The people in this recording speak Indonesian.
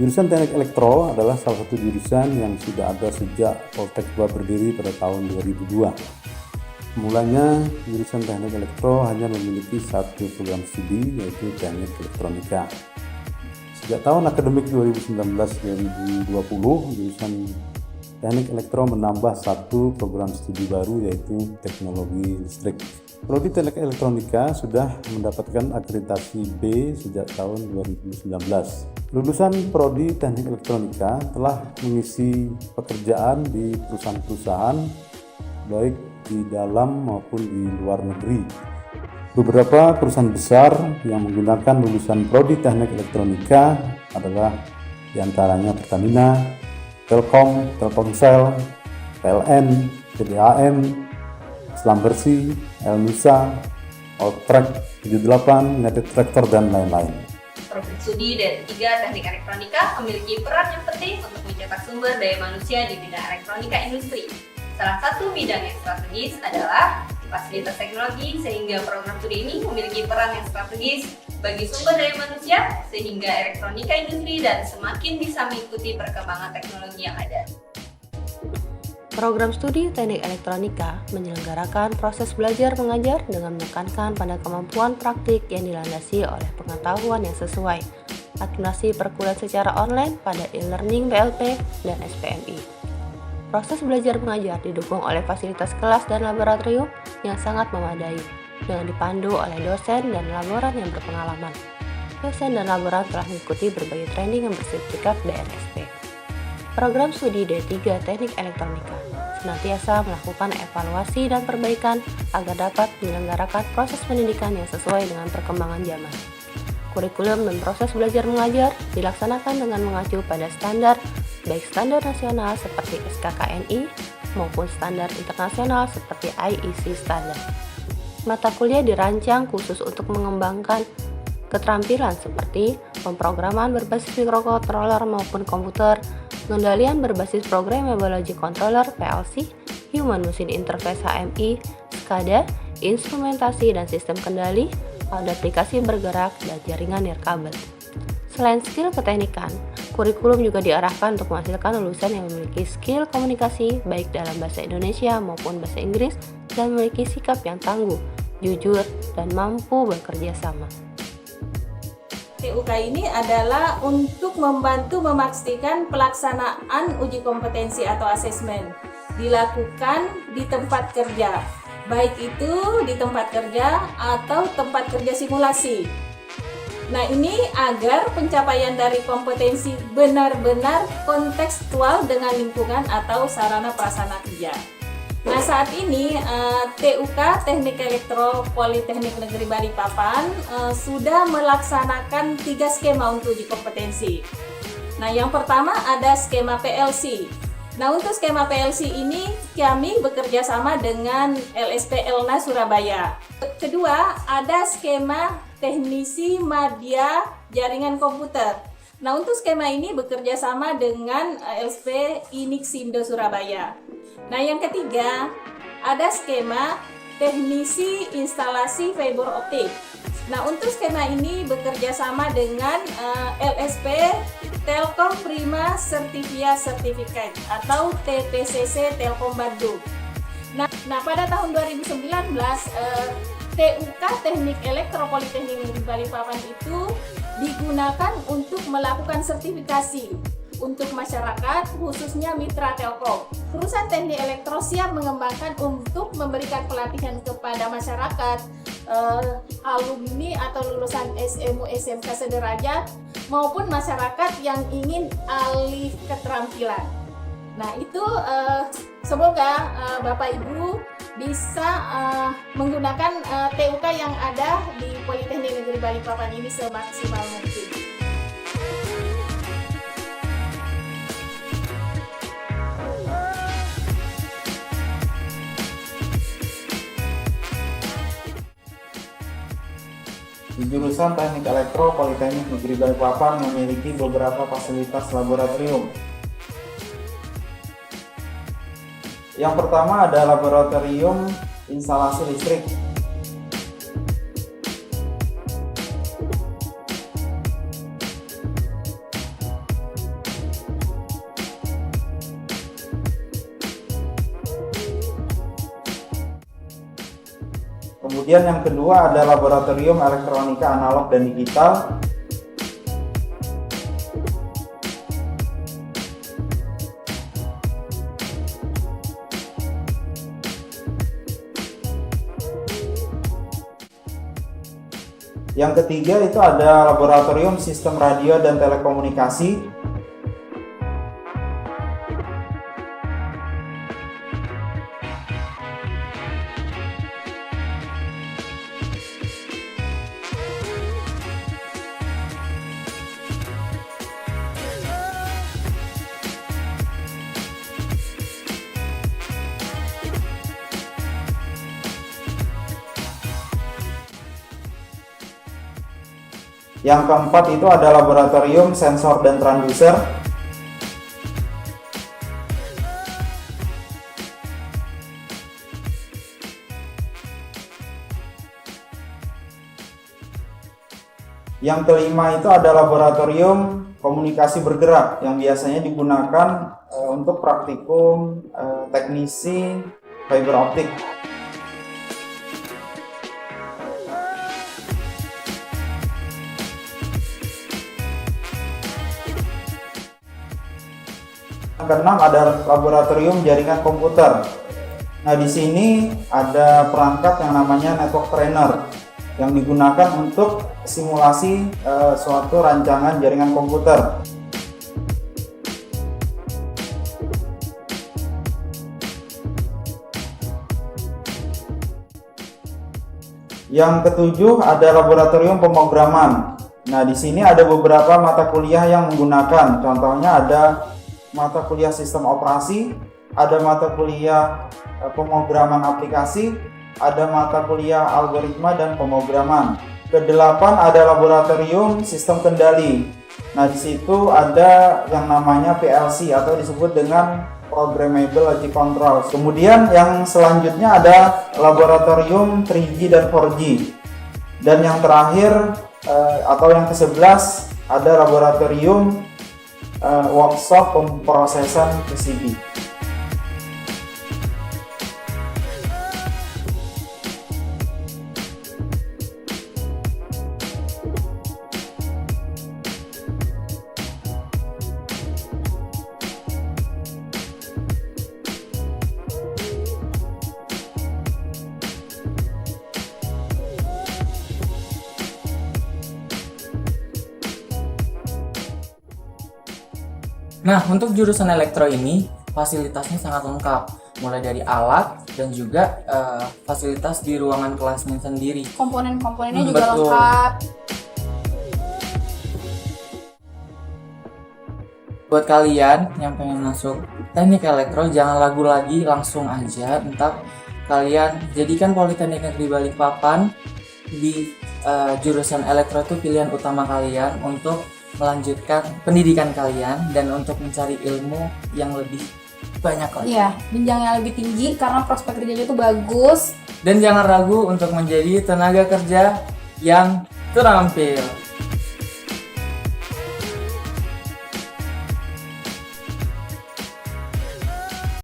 Jurusan Teknik Elektro adalah salah satu jurusan yang sudah ada sejak Poltek 2 berdiri pada tahun 2002. Mulanya, jurusan Teknik Elektro hanya memiliki satu program studi, yaitu Teknik Elektronika. Sejak tahun akademik 2019-2020, jurusan Teknik Elektro menambah satu program studi baru, yaitu Teknologi Listrik. Prodi Teknik Elektronika sudah mendapatkan akreditasi B sejak tahun 2019. Lulusan Prodi Teknik Elektronika telah mengisi pekerjaan di perusahaan-perusahaan baik di dalam maupun di luar negeri. Beberapa perusahaan besar yang menggunakan lulusan Prodi Teknik Elektronika adalah diantaranya Pertamina, Telkom, Telkomsel, PLN, PDAM, Selam Bersih, Elnusa, Alltrack, 78, United Tractor, dan lain-lain. Program studi D3 Teknik Elektronika memiliki peran yang penting untuk mencetak sumber daya manusia di bidang elektronika industri. Salah satu bidang yang strategis adalah fasilitas teknologi, sehingga program studi ini memiliki peran yang strategis bagi sumber daya manusia, sehingga elektronika industri dan semakin bisa mengikuti perkembangan teknologi yang ada. Program studi Teknik Elektronika menyelenggarakan proses belajar mengajar dengan menekankan pada kemampuan praktik yang dilandasi oleh pengetahuan yang sesuai, akumulasi perkuliahan secara online pada e-learning BLP dan SPMI. Proses belajar mengajar didukung oleh fasilitas kelas dan laboratorium yang sangat memadai, dengan dipandu oleh dosen dan laboran yang berpengalaman. Dosen dan laboran telah mengikuti berbagai training yang bersertifikat BNSP. Program studi D3 Teknik Elektronika senantiasa melakukan evaluasi dan perbaikan agar dapat menyelenggarakan proses pendidikan yang sesuai dengan perkembangan zaman. Kurikulum dan proses belajar mengajar dilaksanakan dengan mengacu pada standar, baik standar nasional seperti SKKNI maupun standar internasional seperti IEC standar. Mata kuliah dirancang khusus untuk mengembangkan keterampilan seperti pemrograman berbasis microcontroller maupun komputer, pengendalian berbasis Programmable Logic Controller (PLC), Human Machine Interface (HMI), SCADA, instrumentasi dan sistem kendali, pada aplikasi bergerak, dan jaringan nirkabel. Selain skill keteknikan, kurikulum juga diarahkan untuk menghasilkan lulusan yang memiliki skill komunikasi baik dalam bahasa Indonesia maupun bahasa Inggris dan memiliki sikap yang tangguh, jujur, dan mampu bekerja sama. TUK ini adalah untuk membantu memastikan pelaksanaan uji kompetensi atau asesmen dilakukan di tempat kerja, baik itu di tempat kerja atau tempat kerja simulasi. Nah, ini agar pencapaian dari kompetensi benar-benar kontekstual dengan lingkungan atau sarana prasarana kerja. Nah, saat ini TUK Teknik Elektro Politeknik Negeri Balikpapan sudah melaksanakan 3 skema untuk uji kompetensi. Nah, yang pertama ada skema PLC. Nah, untuk skema PLC ini kami bekerja sama dengan LSP Elna Surabaya. Kedua, ada skema teknisi media jaringan komputer. Nah, untuk skema ini bekerja sama dengan LSP Inixindo Surabaya. Nah, yang ketiga, ada skema teknisi instalasi fiber optik. Nah, untuk skema ini bekerja sama dengan LSP Telkom Prima Certivia Certificate atau TPCC Telkom Bandung. Nah, pada tahun 2019 TUK Teknik Elektro Politeknik Negeri Balikpapan itu digunakan untuk melakukan sertifikasi untuk masyarakat, khususnya mitra Telkom. Perusahaan teknik elektro siap mengembangkan untuk memberikan pelatihan kepada masyarakat, alumni atau lulusan SMU SMK sederajat, maupun masyarakat yang ingin alih keterampilan. Nah, itu semoga Bapak Ibu bisa menggunakan TUK yang ada di Politeknik Negeri Balikpapan ini semaksimal mungkin. Di jurusan Teknik Elektro Politeknik Negeri Balikpapan memiliki beberapa fasilitas laboratorium. Yang pertama ada laboratorium instalasi listrik. Kemudian yang kedua ada laboratorium elektronika analog dan digital. Yang ketiga itu ada laboratorium sistem radio dan telekomunikasi. Yang keempat itu ada laboratorium sensor dan transducer. Yang kelima itu ada laboratorium komunikasi bergerak yang biasanya digunakan untuk praktikum teknisi fiber optik. Yang keenam ada laboratorium jaringan komputer. Nah, di sini ada perangkat yang namanya network trainer yang digunakan untuk simulasi suatu rancangan jaringan komputer. Yang ketujuh ada laboratorium pemrograman. Nah, di sini ada beberapa mata kuliah yang menggunakan. Contohnya ada mata kuliah sistem operasi, ada mata kuliah pemrograman aplikasi, ada mata kuliah algoritma dan pemrograman. Kedelapan ada laboratorium sistem kendali. Nah, di situ ada yang namanya PLC atau disebut dengan Programmable Logic Control. Kemudian yang selanjutnya ada laboratorium 3G dan 4G. Dan yang terakhir atau yang ke-11 ada laboratorium workshop pemrosesan PCB. Nah, untuk jurusan elektro ini fasilitasnya sangat lengkap, mulai dari alat dan juga fasilitas di ruangan kelasnya sendiri. Komponen-komponennya juga Betul. lengkap. Buat kalian yang pengen masuk teknik elektro, jangan ragu lagi, langsung aja. Entar kalian jadikan Politeknik Negeri Balikpapan di jurusan elektro itu pilihan utama kalian untuk melanjutkan pendidikan kalian dan untuk mencari ilmu yang lebih banyak lagi. Iya, jenjangnya lebih tinggi karena prospek kerjanya itu bagus. Dan jangan ragu untuk menjadi tenaga kerja yang terampil.